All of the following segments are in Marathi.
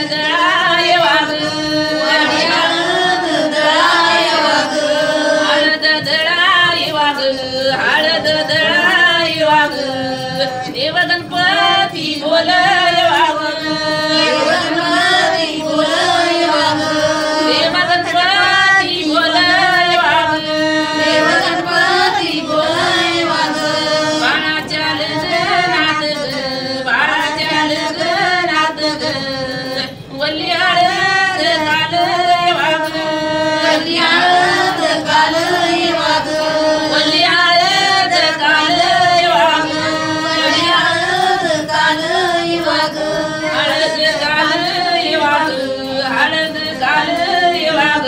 दळाय वाग हळद दळाय वाग हळद दळाय वाग देव गणपती बोलय वाग देव गणपती बोलय वाग देव गणपती बोलय वाग देव गणपती बोलय वाग बाळाच्या लग्नात ग बाळाच्या लग्नात ग वल्ली हळद घालय वाग वल्ली हळद घालय वाग वल्ली हळद घालय वाग वल्ली हळद घालय वाग हळद घालय वाग हळद घालय वाग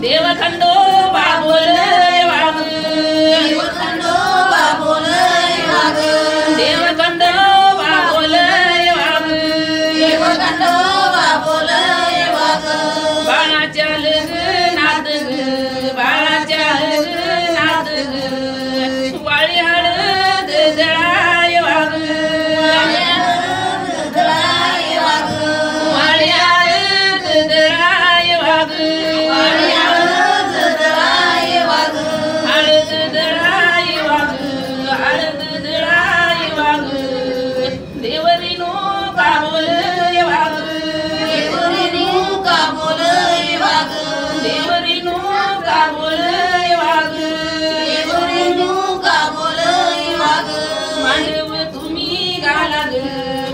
देव खंडोबा बोलय वाग देव खंडोबा बोलय वाग देव खंडोबा बोलय वाग देव खंडोबा बोलय वाग बाळाच्या लग्नात ग बाळाच्या लग्नात ग वाळी हळद दळाय वाग वाळी हळद दळाय वाग वाळी हळद दळाय वाग वाळी हळद दळाय वाग हळद दळाय वाग हळद दळाय वाग देवरीनो का बोलय वाग देवरीनो का बोलय वाग देवरीनो का बोलय वाग देवरीनो का बोलय वाग मांडव तुम्ही घाला ग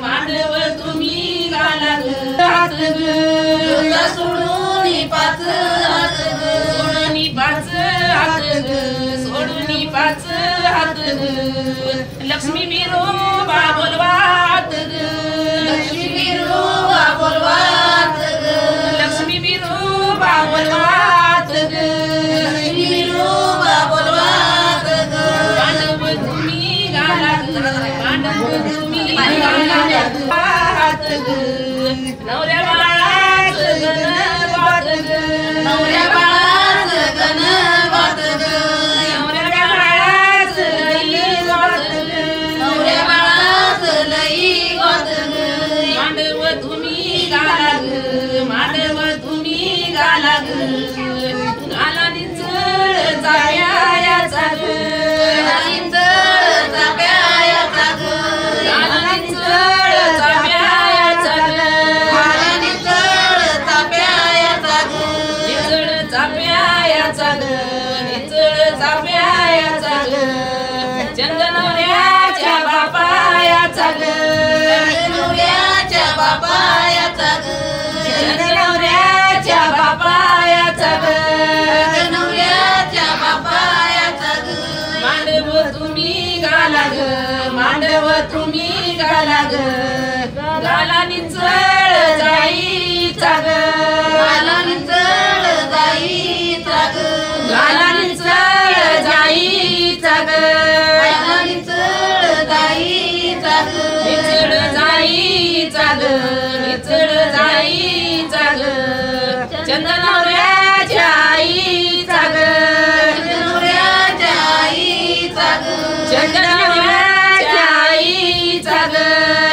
मांडव तुम्ही घाला ग हात ग सोडून पाच हात ग सोडून पाच हात ग सोडून पाच हात ग लक्ष्मी बिरोबा बोलवात ग लक्ष्मी बिरोबा बोलवात ग लक्ष्मी बिरोबा बोलवात ग लक्ष्मी बिरोबा बोलवात ग मांडव तुम्ही घाला ग मांडव तुम्ही घाला ग हात ग नवऱ्या बाळाच गणवात ग नवऱ्या बाळाच गणवात ग नवऱ्या बाळाच लई वात ग नवऱ्या बाळाच लई वात ग मांडव तुम्ही घाला ग मांडव तुम्ही घाला ग घाला निचळ चाप्याचा ग घाला निचळ चाप्याचा ग घाला निचळ चाप्याचा ग घाला निचळ चाप्याचा ग निचळ चाप्याचा ग निचळ चाप्याचा ग चंदनवऱ्याच्या बापायाचा ग चंदनवऱ्याच्या बापायाचा ग चंदनवऱ्याच्या बापायाचा ग चंदनवऱ्याच्या बापायाचा ग मांडव तुम्ही घाला ग मांडव तुम्ही घाला ग घाला निचळ जाईचा ग घाला निचळ जाईचा ग घाला निचळ जाईचा ग घाला निचळ जाईचा ग निचळ जाईचा ग निचळ जाईचा ग चंदनवऱ्याच्या आईचा ग चंदनवऱ्याच्या आईचा ग चंदनवऱ्याच्या आईचा ग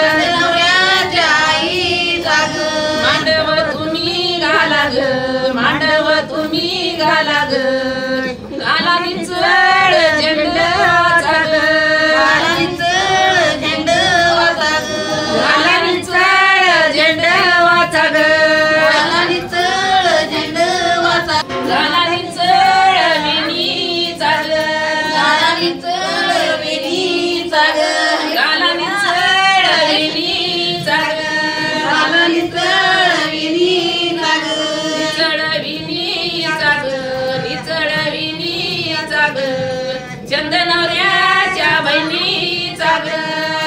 चंदनवऱ्याच्या आईचा ग मांडव तुम्ही घाला ग मांडव तुम्ही घाला ग घाला निचळ झेंडवाचा ग घाला निचळ झेंडवाचा ग घाला निचळ झेंडवाचा ग घाला निचळ झेंडवाचा घाला निचळ वेणीचा ग घाला निचळ वेणीचा ग घाला निचळ वेणीचा ग घाला निचळ वेणीचा ग निचळ वेणीचा ग निचळ वेणीचा ग चंदनवऱ्याच्या बहिणीचा ग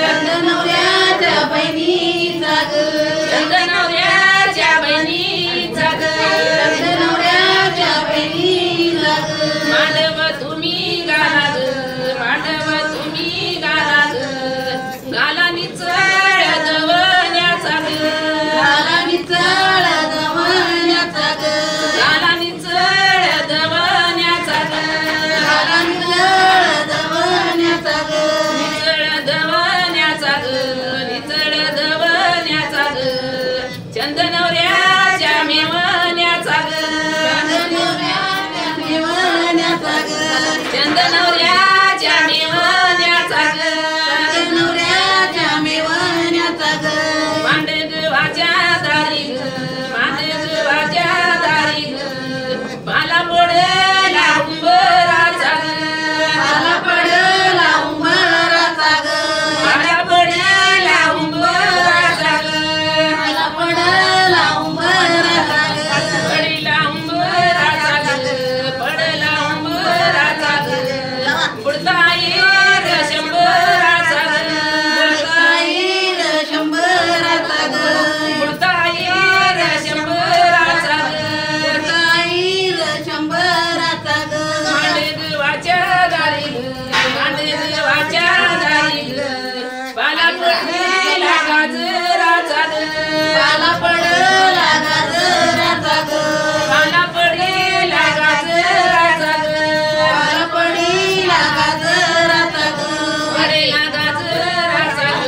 चंदनवऱ्याच्या बहिणीचा ग चंदनवऱ्याच्या बहिणीचा ग चंदनवऱ्याच्या बहिणीचा ग मांडव तुम्ही घाला ग मांडव तुम्ही घाला ग घाला निचळ दवण्याचा ग घाला निचळ दवण्याचा ग घाला निचळ दवण्याचा ग घाला निचळ दवण्याचा ग निचळ दवण्याचा ग निचळ दवण्याचा ग वाच्या दारी ग मांडगवाच्या दारी ग पाला पडला उंबराचा ग पाला पडला उंबराचा ग पाला पडला उंबराचा ग पाला पडला उंबराचा ग पडला उंबराचा ग पडला उंबराचा ग बुडता येर शंभराचा ग बुडता येर शंभराचा ग बुडता येर शंभराचा ग बुडता येर शंभराचा ग मांडगवाच्या दारी ग मांडगवाच्या दारी ग पाला पडला गाजराचा ग पाला पडला गाजराचा ग पाला पडला गाजराचा ग पाला पडला गाजराचा ग पडला गाजराचा ग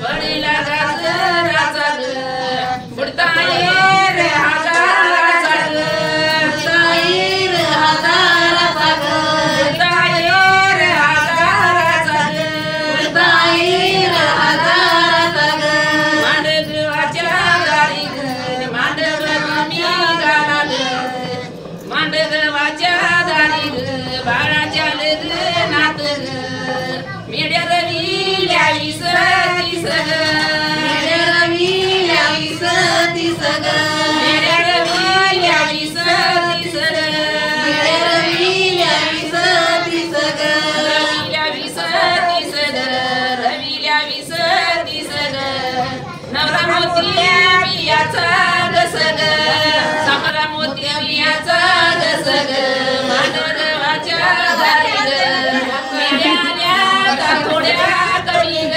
पडला गाजराचा ग बुडता येर हजाराचा ग बुडता येर हजाराचा ग बुडता येर हजाराचा ग बुडता येर हजाराचा ग मांडगवाच्या दारी ग मांडग कमी गाला ग मांडगवाच्या दारी ग बाळाच्या लग्नात ग मेड्या रविल्या विसतीस ग मेड्या रविल्या विसतीस ग मेड्या रविल्या विसतीस ग मेड्या रविल्या विसतीस ग रविल्या विसतीस ग रविल्या विसतीस ग नवरा मोती बियाचा गस ग सामरा मोती बियाचा गस ग मांडगवाच्या दारी ग मेड्याल्या थोड्या कमी ग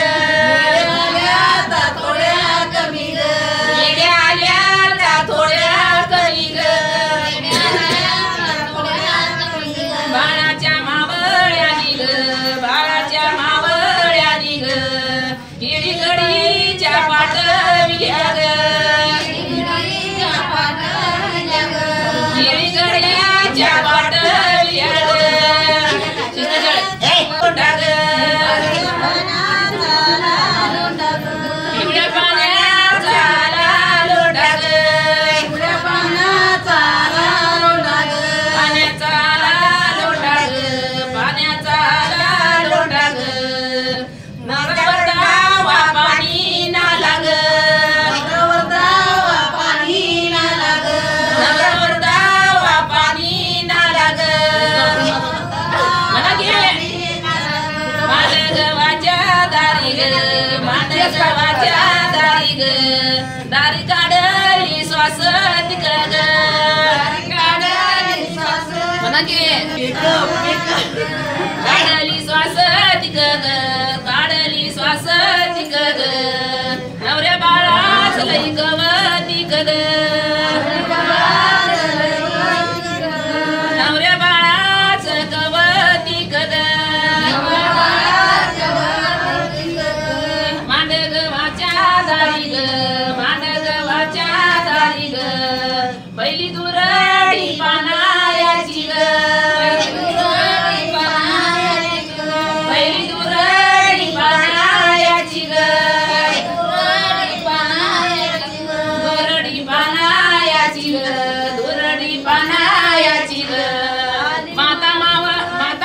मेड्याल्या थोड्या कमी ग मेड्याल्या थोड्या कमी ग बाळाच्या मावळ्यानी ग बाळाच्या मावळ्यानी ग केळी गडीच्या पाठविल्या ग केळी गडीच्या पाठविल्या ग लोटा ग पिवळ्या पाण्याचा लोटा ग पिवळ्या पाण्याचा लोटा ग पाण्याचा लोटा ग पाण्याचा लोटा ग नगरवर दावा पाणी नाला ग नगरवर दावा पाणी नाला ग नगरवर दावा पाणी नाला ग मला घे मांडगवाच्या दारी ग मांडगवाच्या दारी ग दारी काढली श्वास तिक ग काढली श्वास म्हणा की काढली श्वास तिक ग काढली श्वास तिक ग नवऱ्या बाळाच लई गवती ग नवऱ्या बाळाच गवती ग मांडगवाच्या दारी ग मांडगवाच्या दारी ग पहिली दुरडी पानायाची ग पहिली दुरडी पानायाची ग दुरडी पानायाची ग दुरडी पानायाची ग माता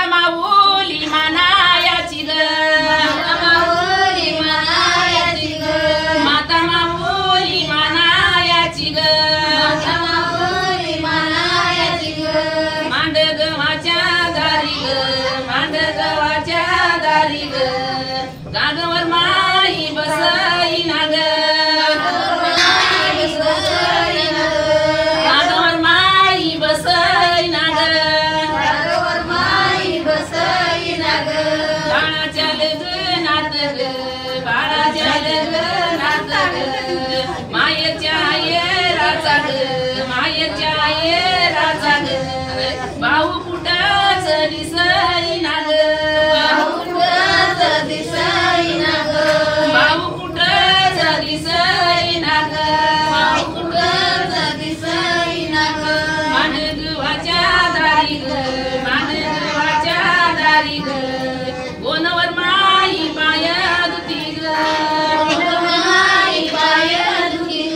माऊली मानायाची ग माता माऊली मानायाची ग मांडगवाच्या दारी ग मांडगवाच्या दारी ग गाडवर माई बसई ना ग गाडवर माई बसई ना ग बाळाच्या लग्नात ग बाळाच्या लग्नात ग मायेच्या येराचा ग मायेच्या येराचा ग भाऊ कुठंच दिसई ना ग भाऊ कुठंच दिसई ना ग भाऊ कुठंच दिसई ना ग भाऊ कुठंच दिसई ना ग मांडगवाच्या दारी ग मांडगवाच्या दारी ग गोनवर माई पाय दुती ग माई पाय दुती ग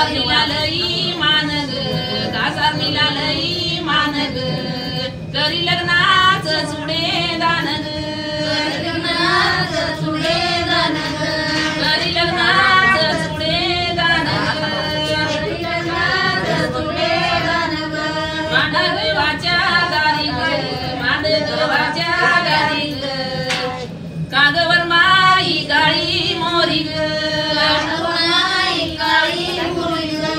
कासारणीला लई मान ग कासारणीला लई मान ग करी लग्नाच चुडे दान ग करी लग्नाच चुडे दान ग करी लग्नाच चुडे दान ग करी लग्नाच चुडे दान ग मांडगवाच्या दारी ग मांडगवाच्या दारी ग कागवर माई काळी मोरी ग कागवर माई काळी मोरी ग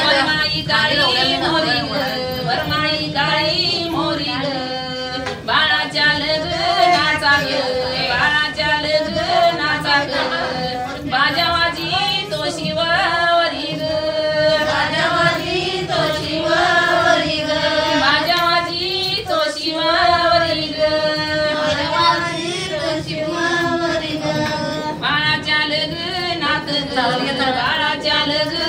वरमाई काळी मोरी ग वरमाई काळी मोरी ग बाळाच्या लग्नाचा ग बाळाच्या लग्नाचा ग बाजावाजी तो शिवावरी ग बाजावाजी तो शिवावरी ग बाजावाजी तो शिवावरी ग बाजावाजी तो शिवावरी ग बाळाच्या लग्नात ग बाळाच्या लग्नात